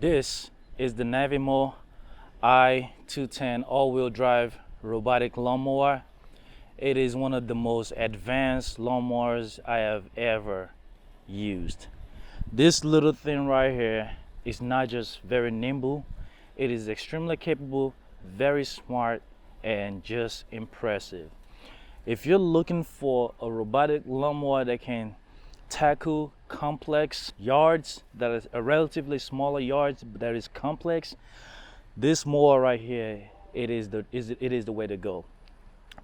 This is the Navimow i210 all-wheel drive robotic lawnmower. It is one of the most advanced lawnmowers I have ever used. This little thing right here is not just very nimble, it is extremely capable, very smart, and just impressive. If you're looking for a robotic lawnmower that can tackle complex yards, that is a relatively smaller yards that is complex, this mower right here, it is the way to go.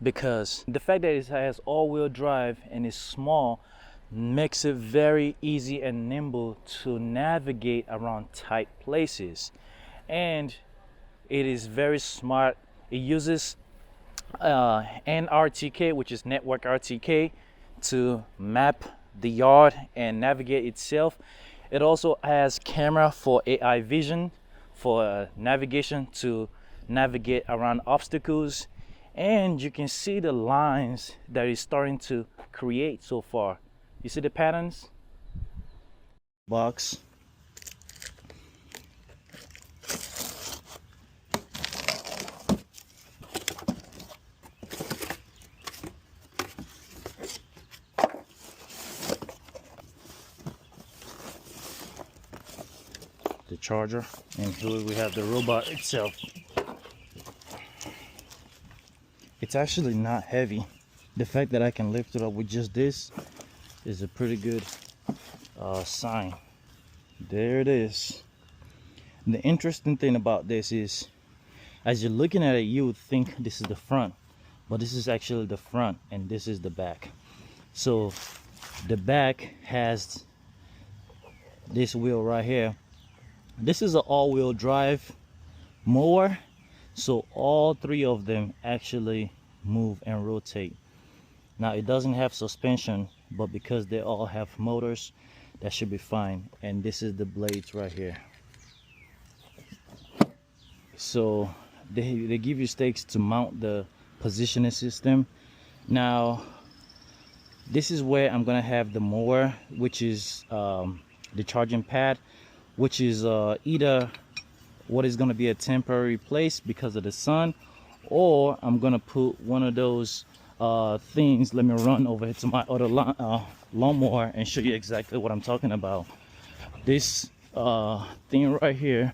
Because the fact that it has all-wheel drive and is small makes it very easy and nimble to navigate around tight places, and it is very smart. It uses NRTK, which is network RTK, to map the yard and navigate itself. It also has camera for AI vision for navigation to navigate around obstacles, and you can see the lines that it's starting to create so far. You see the patterns? Box. The charger, and here we have the robot itself. It's actually not heavy. The fact that I can lift it up with just this is a pretty good sign. There it is. And the interesting thing about this is, as you're looking at it, you would think this is the front, but this is actually the front and this is the back. So the back has this wheel right here. This is an all-wheel drive mower, so all three of them actually move and rotate. Now it doesn't have suspension, but because they all have motors, that should be fine. And this is the blades right here. So they give you stakes to mount the positioning system. Now this is where I'm gonna have the mower, which is the charging pad, which is either what is going to be a temporary place because of the sun, or I'm going to put one of those things. Let me run over to my other lawnmower and show you exactly what I'm talking about. This thing right here,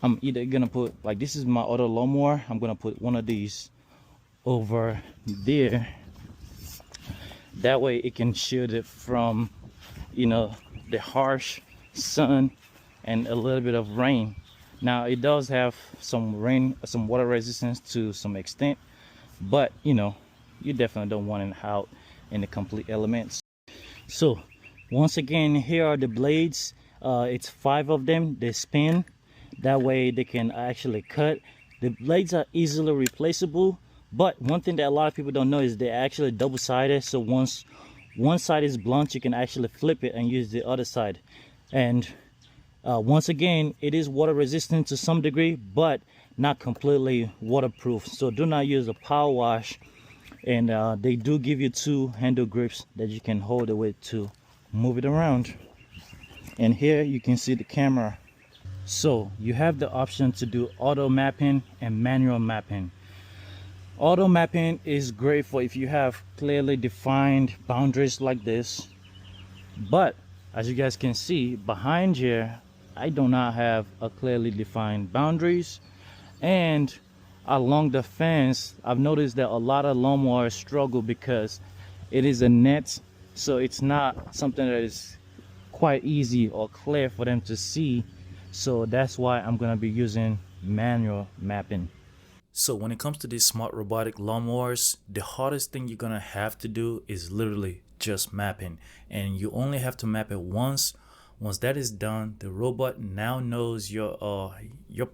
I'm either going to put, like, this is my other lawnmower, I'm going to put one of these over there. That way it can shield it from, you know, the harsh sun and a little bit of rain. Now it does have some water resistance to some extent, but you know, you definitely don't want it out in the complete elements. So once again, here are the blades. It's 5 of them. They spin, that way they can actually cut. The blades are easily replaceable, but one thing that a lot of people don't know is they're actually double-sided. So once one side is blunt, you can actually flip it and use the other side. And once again, it is water resistant to some degree, but not completely waterproof. So do not use a power wash. And they do give you 2 handle grips that you can hold it with to move it around. And here you can see the camera. So you have the option to do auto mapping and manual mapping. Auto mapping is great for if you have clearly defined boundaries like this, but as you guys can see behind here, I do not have a clearly defined boundaries. And along the fence, I've noticed that a lot of lawnmowers struggle because it is a net, so it's not something that is quite easy or clear for them to see. So that's why I'm gonna be using manual mapping. So when it comes to these smart robotic lawnmowers, the hardest thing you're gonna have to do is literally just mapping, and you only have to map it once. Once that is done, the robot now knows your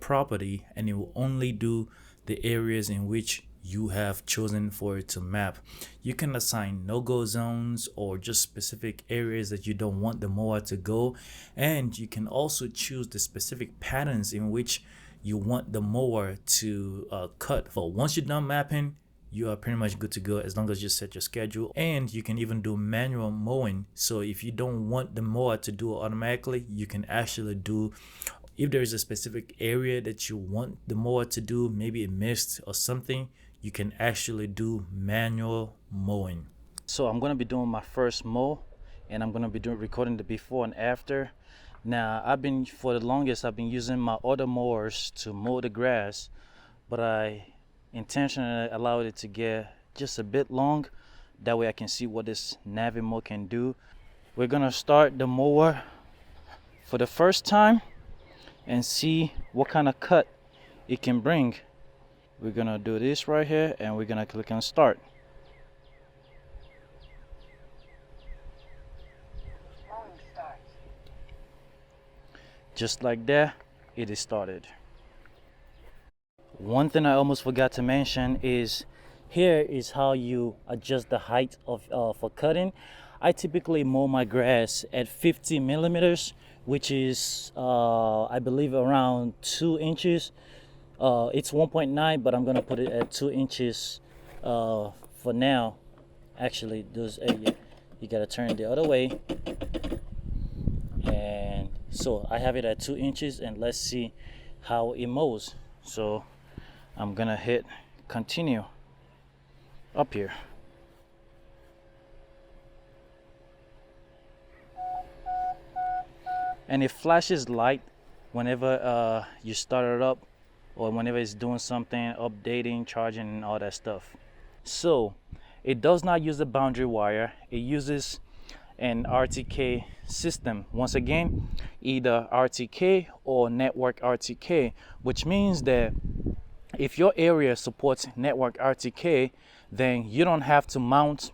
property, and it will only do the areas in which you have chosen for it to map. You can assign no-go zones or just specific areas that you don't want the mower to go, and you can also choose the specific patterns in which you want the mower to cut. So once you're done mapping, you are pretty much good to go as long as you set your schedule. And you can even do manual mowing. So if you don't want the mower to do it automatically, you can actually do, if there is a specific area that you want the mower to do, maybe it missed or something, you can actually do manual mowing. So I'm gonna be doing my first mow, and I'm gonna be recording the before and after. Now for the longest I've been using my other mowers to mow the grass, but I intentionally allowed it to get just a bit long. That way I can see what this Navimow can do. We're gonna start the mower for the first time and see what kind of cut it can bring. We're gonna do this right here, and we're gonna click on start. Just like that, it is started. One thing I almost forgot to mention is here is how you adjust the height of for cutting. I typically mow my grass at 50 millimeters, which is I believe around 2 inches. It's 1.9, but I'm gonna put it at 2 inches for now. Actually, you gotta turn the other way, and so I have it at 2 inches, and let's see how it mows. So I'm gonna hit continue up here. And it flashes light whenever you start it up, or whenever it's doing something, updating, charging, and all that stuff. So it does not use a boundary wire. It uses an RTK system. Once again, either RTK or network RTK, which means that if your area supports network RTK, then you don't have to mount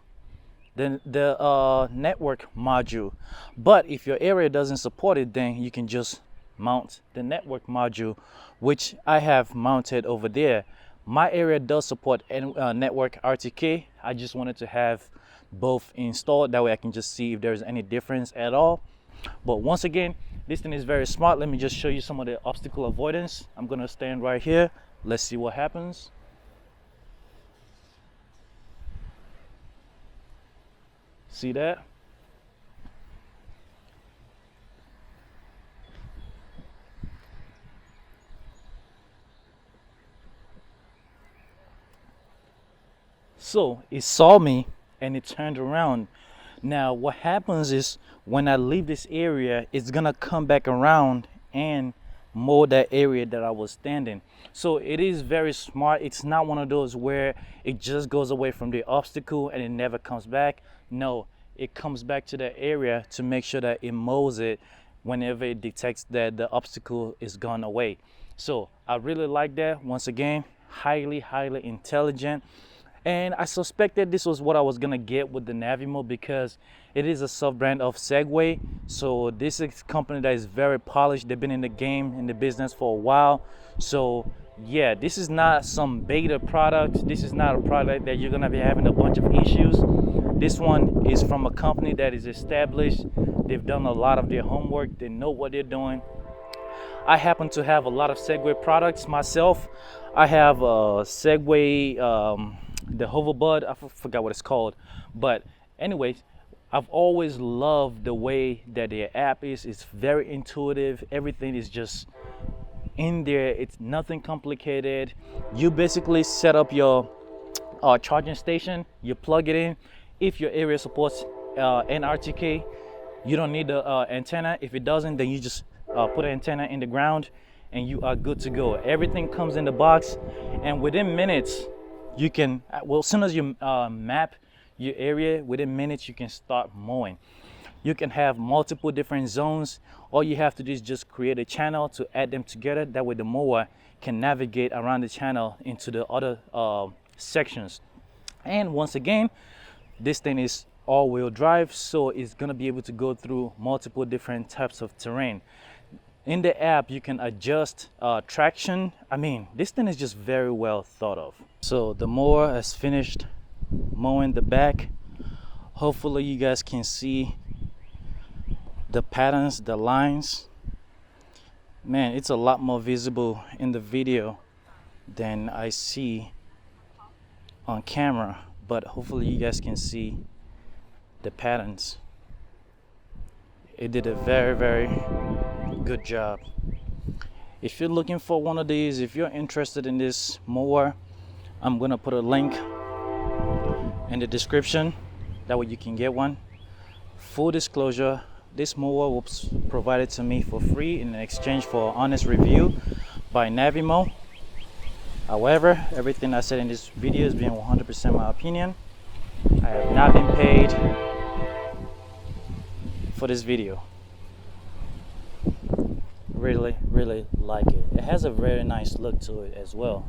the network module. But if your area doesn't support it, then you can just mount the network module, which I have mounted over there. My area does support network RTK. I just wanted to have both installed, that way I can just see if there's any difference at all. But once again, this thing is very smart. Let me just show you some of the obstacle avoidance. I'm gonna stand right here. Let's see what happens. See that? So it saw me and it turned around. Now what happens is when I leave this area, it's gonna come back around and mow that area that I was standing. So it is very smart. It's not one of those where it just goes away from the obstacle and it never comes back. No, it comes back to that area to make sure that it mows it whenever it detects that the obstacle is gone away. So I really like that. Once again, highly intelligent. And I suspected this was what I was gonna get with the Navimow because it is a sub-brand of Segway. So this is a company that is very polished. They've been in the game, in the business for a while. So yeah, this is not some beta product. This is not a product that you're gonna be having a bunch of issues. This one is from a company that is established. They've done a lot of their homework. They know what they're doing. I happen to have a lot of Segway products myself. I have a Segway, the hoverbud, I forgot what it's called. But anyways, I've always loved the way that their app is. It's very intuitive. Everything is just in there. It's nothing complicated. You basically set up your charging station, you plug it in. If your area supports NRTK, you don't need the antenna. If it doesn't, then you just put an antenna in the ground and you are good to go. Everything comes in the box, and within minutes you can, well, as soon as you map your area, within minutes you can start mowing. You can have multiple different zones. All you have to do is just create a channel to add them together. That way the mower can navigate around the channel into the other sections. And once again, this thing is all-wheel drive, so it's gonna be able to go through multiple different types of terrain. In the app, you can adjust traction. I mean, this thing is just very well thought of. So the mower has finished mowing the back. Hopefully you guys can see the patterns, the lines. Man, it's a lot more visible in the video than I see on camera, but hopefully you guys can see the patterns. It did a very good job. If you're looking for one of these, if you're interested in this mower, I'm gonna put a link in the description, that way you can get one. Full disclosure, this mower was provided to me for free in exchange for an honest review by Navimow. However, everything I said in this video is being 100% my opinion. I have not been paid for this video. Really like it. It has a very nice look to it as well.